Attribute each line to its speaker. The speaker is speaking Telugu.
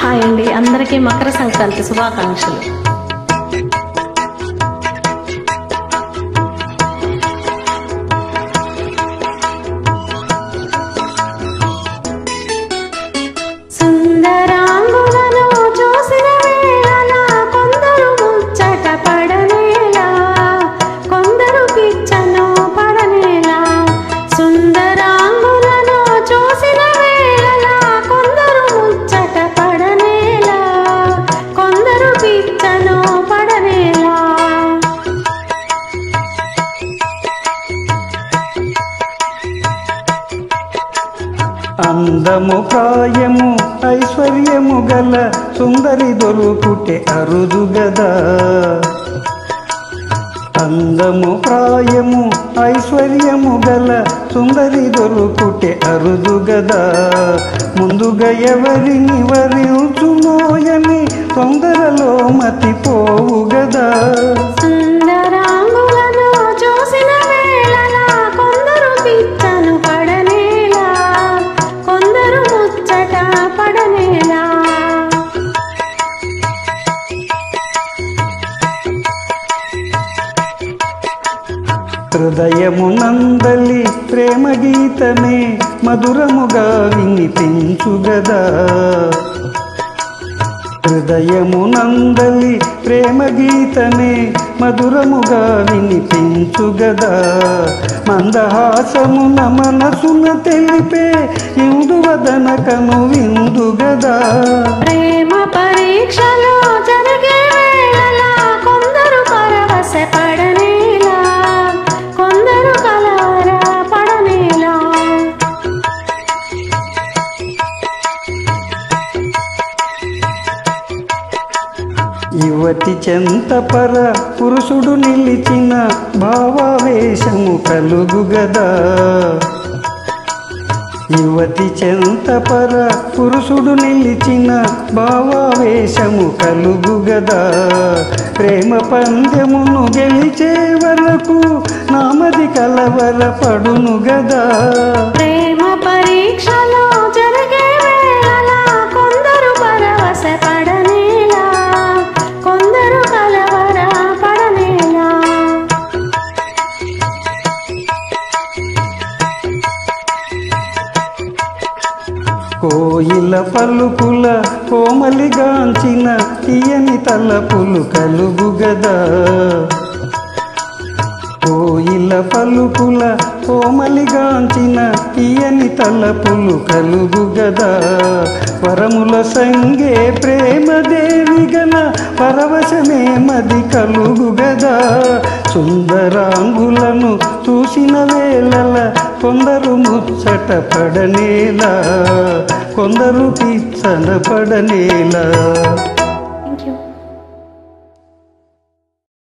Speaker 1: హాయ్ అండి, అందరికీ మకర సంక్రాంతి శుభాకాంక్షలు.
Speaker 2: సుందరాంగులను చూసిన వేళ కొందరు ముచ్చట పడనేలా, కొందరు పిచ్చను పడనేలా. సుందరాంగులను చూసిన వేళ కొందరు ముచ్చట పడనేలా, కొందరు పిచ్చను పడనేలా.
Speaker 3: అందము ప్రాయము ఐశ్వర్యము గల సుందరి దొరుకుటే అరుదు గదా. అందము ప్రాయము ఐశ్వర్యము గల సుందరి దొరుకుటే అరుదు గదా. ముందుగా ఎవరిని వరించునోయని తొందరలో మతిపోవు గదా.
Speaker 2: సుందరాంగులను చూసిన వేళ కొందరు పిచ్చను పడనేలా, కొందరు ముచ్చట పడనేలా.
Speaker 3: హృదయమునందలి ప్రేమ గీతమే మధురముగా వినిపించుగదా. హృదయమునందలి ప్రేమ గీతమే మధురముగా వినిపించుగదా. మందహాసమున మనసున తెలిపే ఇందువదన కను విందుగదా.
Speaker 2: ప్రేమ పరీక్షలో జరిగే వేళ కొందరు పరవశ పడనేలా, కొందరు కలవర పడనేలా.
Speaker 3: యువతి చెంతపర పురుషుడు నిలిచిన భావావేశము కలుగుగదా. యువతి చెంతపర పురుషుడు నిలిచిన భావావేశము కలుగుగదా. ప్రేమ పందెమును గెలిచే వరకు నామది కలవర పడును గదా.
Speaker 2: ప్రేమ పరీక్షలో జరిగే వేళ కొందరు పరవశ పడనేలా, కొందరు కలవర పడనేలా.
Speaker 3: కోయిల పలుకుల కోమలిగాంచిన తీయని తలపులు కలుగుగదా. కోయిల పలుకుల కోమలిగాంచిన తీయని తలపులు కలుగుగదా. వరముల సంగే ప్రేమ దేవి గల పరవశమే మది కలుగుగదా. సుందరాంగులను చూసిన వేళల కొందరు ముచ్చట పడనేలా, కొందరు పిచ్చన పడనేలా.